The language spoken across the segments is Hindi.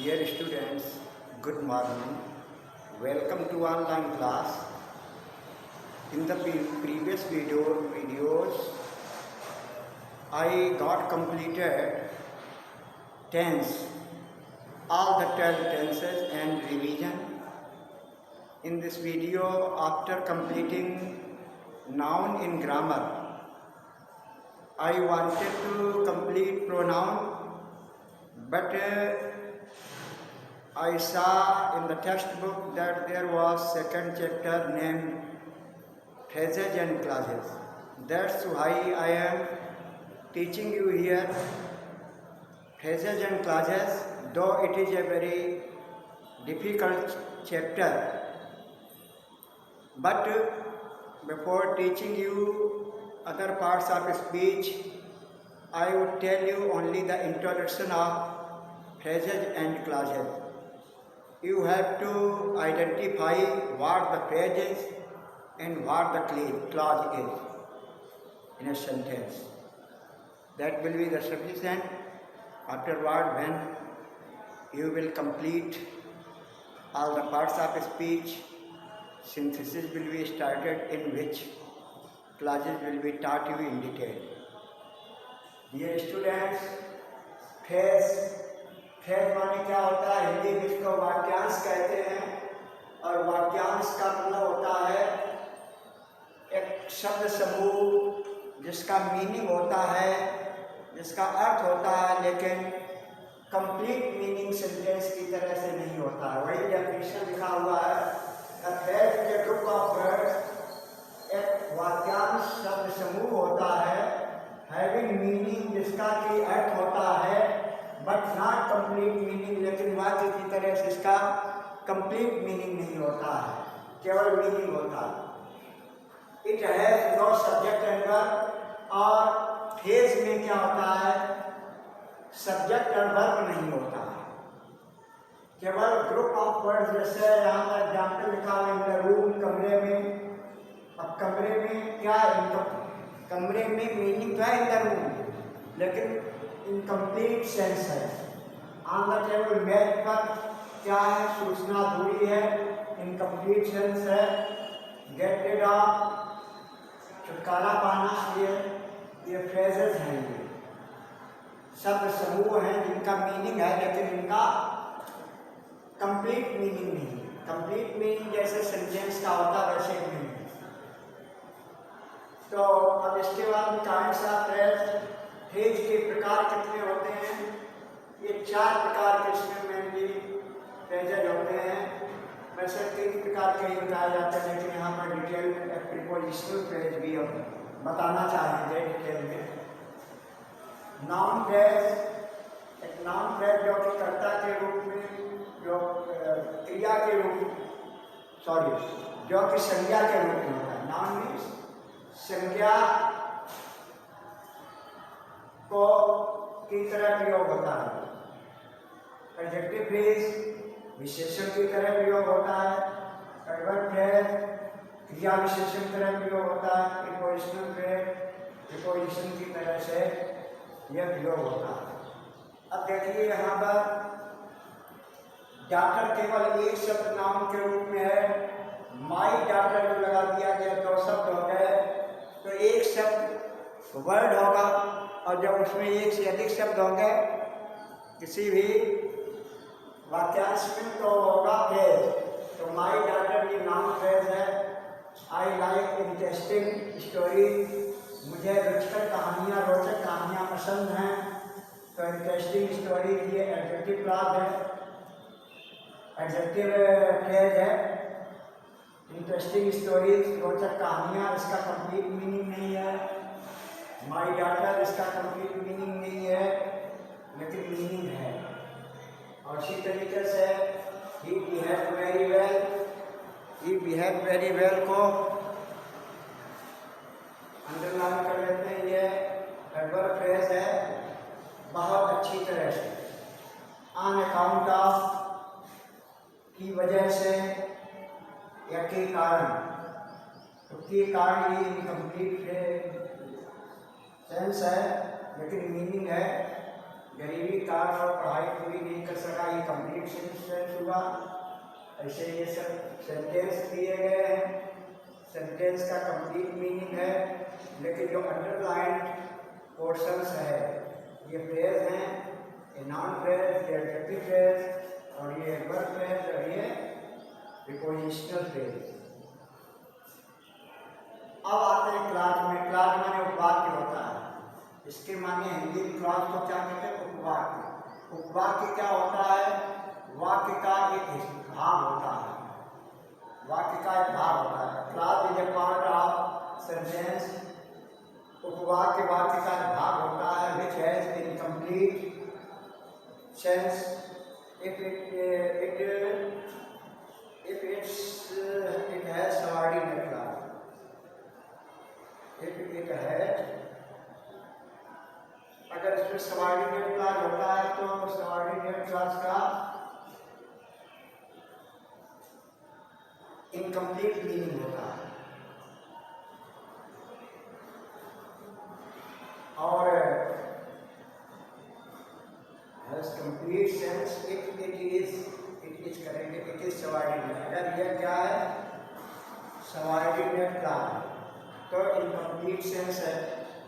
Dear students, good morning. Welcome to online class. In the previous videos, I got completed tense, all the 12 tenses and revision. In this video, after completing noun in grammar, I wanted to complete pronoun, but I saw in the textbook that there was second chapter named phrases and clauses. That's why I am teaching you here phrases and clauses, though it is a very difficult chapter. But before teaching you other parts of speech, I would tell you only the introduction of phrases and clauses. You have to identify what the phrase is and what the clause is in a sentence. That will be the sufficient. Afterward, when you will complete all the parts of speech, synthesis will be started, in which clauses will be taught you in detail. Dear students, phrase माने क्या होता है? हिंदी में इसको वाक्यांश कहते हैं, और वाक्यांश का मतलब होता है एक शब्द समूह जिसका मीनिंग होता है, जिसका अर्थ होता है, लेकिन कंप्लीट मीनिंग सेंटेंस की तरह से नहीं होता है। वही डेफिनेशन लिखा हुआ है, a phrase is a group of words, एक वाक्यांश शब्द समूह होता है, हैविंग मीनिंग जिसका की अर्थ होता है, बट नॉट कंप्लीट मीनिंग, लेकिन वाक्य की तरह से इसका कंप्लीट मीनिंग नहीं होता है, केवल मीनिंग होता है। It has no subject and verb, और फ्रेज में क्या होता है? सब्जेक्ट और वर्ब नहीं होता है, केवल ग्रुप ऑफ वर्ड्स। जैसे यहाँ पर एग्जाम्पल लिखा हुआ इन द रूम, कमरे में। अब कमरे में क्या है? कमरे में मीनिंग तो है इन द रूम, लेकिन इनकम्प्लीट सेंस है। ऑन द टेबल, मेज पर क्या है? सूचना दूरी है, इनकम्प्लीट सेंस है। गेट रिड ऑफ, छुटकारा पाना, ये फ्रेजेस हैं, ये शब्द समूह हैं जिनका मीनिंग है, लेकिन इनका कंप्लीट मीनिंग नहीं। कंप्लीट मीनिंग जैसे सेंटेंस का होता है वैसे नहीं। तो अब इसके बाद काइंड्स ऑफ फ्रेज के प्रकार कितने होते हैं? ये 4 प्रकार के इसमें मेनली फ्रेजेज होते हैं। वैसे 3 प्रकार के ही बताए जाते हैं, लेकिन यहाँ पर डिटेल में प्रीपोजिशनल फ्रेज भी हम बताना चाहेंगे डिटेल में। नाउन फ्रेज, एक नाउन फ्रेज जो कि कर्ता के रूप में, जो क्रिया के रूप, जो कि संज्ञा के रूप में होता है। नाउन मीन्स संज्ञा को की तरह प्रयोग होता है। एडजेक्टिव फ्रेज विशेषण की तरह प्रयोग होता है। एडवर्ब फ्रेज क्रिया विशेषण की तरह प्रयोग होता है। प्रीपोजिशनल फ्रेज प्रीपोजिशन की तरह से यह प्रयोग होता है। अब देखिए यहाँ पर डॉक्टर केवल एक शब्द नाउन के रूप में है। माई डॉक्टर जो लगा दिया गया, 2 शब्द हो गए, तो एक शब्द वर्ड होगा, और जब उसमें एक से अधिक शब्द होंगे किसी भी वाक्यांश में, तो होगा फ्रेज। तो माई डॉटर ये नाउन फ्रेज है। आई लाइक इंटरेस्टिंग स्टोरी, मुझे रुचिकर कहानियाँ, रोचक कहानियाँ पसंद हैं, तो इंटरेस्टिंग स्टोरी ये एडजेक्टिव क्लॉज है, एडजेक्टिव फ्रेज है। इंटरेस्टिंग स्टोरीज, रोचक कहानियाँ, इसका कंप्लीट मीनिंग नहीं है। माई डॉटर, इसका कंप्लीट मीनिंग नहीं है, लेकिन मीनिंग है। और इसी तरीके से ही बिहेव वेरी वेल, ही बिहेव वेरी वेल को अंडरलाइन कर लेते हैं। ये एडवर्ब फ्रेज है, बहुत अच्छी तरह से। ऑन अकाउंट ऑफ, की वजह से या के कारण, तो के कारण ये इनकम्प्लीट सेंस है, लेकिन मीनिंग है गरीबी कारण और पढ़ाई पूरी नहीं कर सका, ये कंप्लीट सेंटेंस हुआ। ऐसे ये सब सेंटेंस दिए गए हैं, सेंटेंस का कंप्लीट मीनिंग है, लेकिन जो अंडरलाइन पोर्शंस है ये फ्रेज हैं, ये नॉन फ्रेज, ये एडजेक्टिव फ्रेज, और ये वर्ब फ्रेज, और ये प्रीपोजिशनल फ्रेज। अब आते हैं क्लास में। क्लास माने उपवाक्य होता है, इसके माने हिंदी में क्लास को क्या कहते हैं? उपवाक्य। उपवाक्य क्या होता है? वाक्य का एक भाग होता है, वाक्य का एक भाग होता है। Clause is a part of sentence. उपवाक्य वाक्य का एक भाग होता है, which has incomplete sense if it has subordinate clause. if it has, अगर इसमें सबऑर्डिनेट क्लॉज होता है तो सबऑर्डिनेट क्लॉज का इनकम्प्लीट मीनिंग होता है, और has complete sense if it is करेंगे it is subordinate। अगर यह क्या है? subordinate clause, तो incomplete sense है,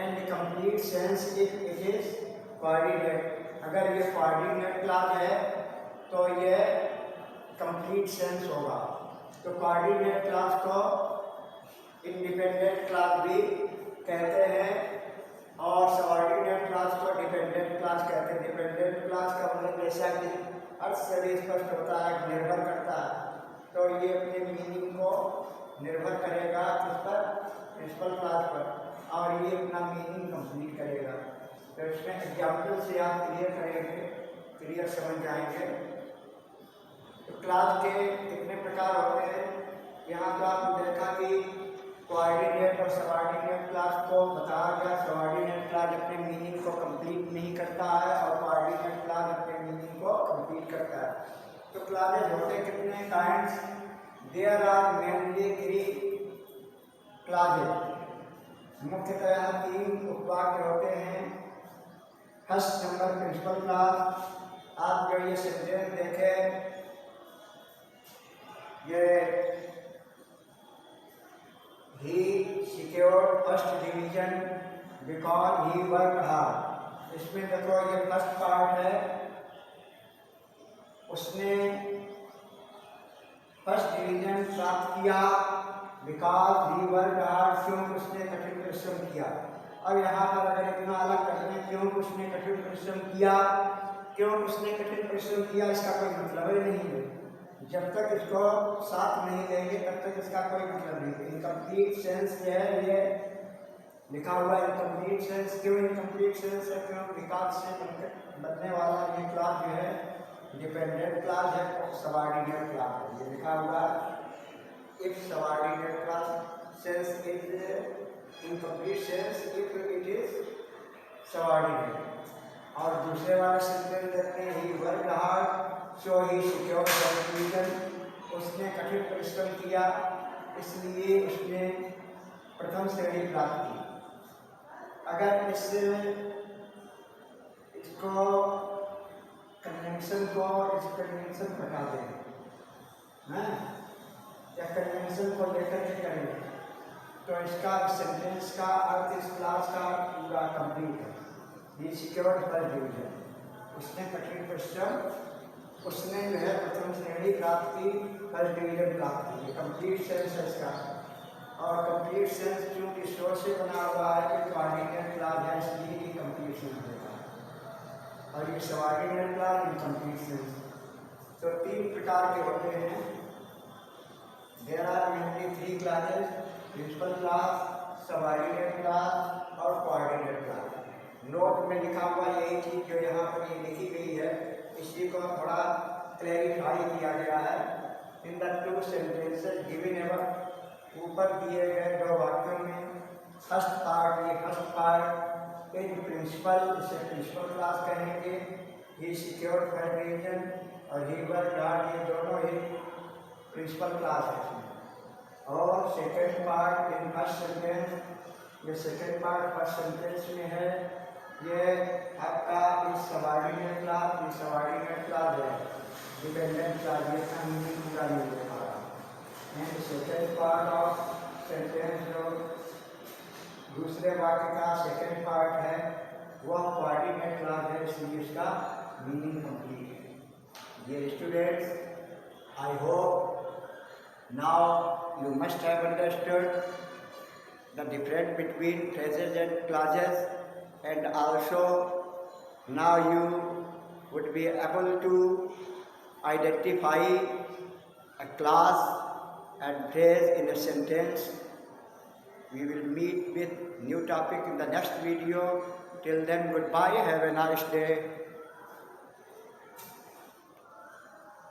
and complete sense if it is coordinate। अगर ये coordinate clause है तो ये complete sense होगा। तो coordinate clause को independent clause भी कहते हैं, और सबऑर्डिनेट क्लास को डिपेंडेंट क्लास कहते हैं। डिपेंडेंट क्लास का मतलब जैसा कि अर्थ से भी स्पष्ट होता है, निर्भर करता है, तो ये अपने मीनिंग को निर्भर करेगा किस पर? प्रिंसिपल क्लास पर, और ये अपना मीनिंग कंप्लीट करेगा। तो इसमें एग्जाम्पल से आप क्लियर करेंगे, क्लियर समझ जाएंगे। तो क्लास के कितने प्रकार होते हैं? यहाँ तो आपने देखा कि कोऑर्डिनेट और सबऑर्डिनेट क्लास को बताया गया। सबऑर्डिनेट क्लास अपने मीनिंग को कंप्लीट नहीं करता है, और कोऑर्डिनेट क्लास अपने मीनिंग को कंप्लीट करता है। तो क्लासेस होते कितने kinds? There are mainly 3 clauses. मुख्यतः 3 उपवाक्य होते हैं। First number principal clause. आप जो ये सेंटेंस देखें, ये he secured first division because he worked hard। इसमें देखो ये फर्स्ट पार्ट है, उसने फर्स्ट डिवीजन प्राप्त किया बिकॉज ही वर्कड हार्ड, क्योंकि उसने कठिन परिश्रम किया। अब यहाँ पर अगर इतना अलग करते हैं, क्यों उसने कठिन परिश्रम किया, क्यों उसने कठिन परिश्रम किया, इसका कोई मतलब ही नहीं है। जब तक इसको साथ नहीं लेंगे तब तक इसका कोई मतलब नहीं। इनकम्प्लीट सेंस जो है ये लिखा हुआ इनकम्प्लीट सेंस। क्यों इनकम्प्लीट सेंस है? क्यों? बिकॉज से बनने वाला ये क्लास जो है डिपेंडेंट क्लास है और सबऑर्डिनेट क्लास है। ये लिखा हुआ if subordinate class sense is incomplete sense if it is subordinate. और दूसरे वाले सेंटेंस देखते हैं, he worked hard so he secured first division. उसने कठिन परिश्रम किया इसलिए उसने प्रथम श्रेणी प्राप्त की। अगर इसको कन्वेंशन को इस कन्वेंशन हटा दें, हैं, या कन्वेंशन को लेकर के करेंगे तो इसका सेंटेंस का अर्थ इस क्लास का पूरा कंप्लीट है। ही सिक्योर्ड फर्स्ट डिवीजन, उसने कठिन परिश्रम, उसने जो है प्रथम श्रेणी प्राप्त की, फर्स्ट डिवीजन प्राप्त की। ये कंप्लीट सेंस है इसका। और कंप्लीट सेंस क्योंकि सोच से बना हुआ है कि कोऑर्डिनेट क्लास है इसलिए ही कंप्लीट सेंस देता है, और ये सबऑर्डिनेट क्लास इनकम्प्लीट सेंस। तो 3 प्रकार के होते हैं। There are mainly 3 clauses, principal clause, subordinate clause और कोऑर्डिनेट क्लास। नोट में लिखा हुआ यही चीज़ जो यहाँ पर ये लिखी गई है, इसी को थोड़ा क्लैरिफाई किया गया है। In the 2 sentences given ever, ऊपर दिए गए 2 वाक्यों में फर्स्ट पार्ट, ये फर्स्ट पार्ट इज प्रिंसिपल, इसे प्रिंसिपल क्लास कहेंगे। ही सिक्योर्ड फर्स्ट डिवीजन और ही वर्कड हार्ड, ये दोनों ही प्रिंसिपल क्लास है। और second part in first sentence, ये सेकेंड पार्ट फर्स्ट सेंटेंस में है, ये आपका सबॉर्डिनेट क्लॉज, ये सबॉर्डिनेट क्लॉज है, डिपेंडेंट क्लॉज, ये इसका मीनिंग पूरा नहीं दे पा रहा। And second part of sentence जो दूसरे वाक्य का सेकेंड पार्ट है वह कोऑर्डिनेट क्लॉज है, इसलिए इसका मीनिंग कंप्लीट है। Dear students, I hope now you must have understood the difference between phrases and clauses, and also now you would be able to identify a clause and phrase in a sentence. We will meet with new topic in the next video. Till then, goodbye. Have a nice day.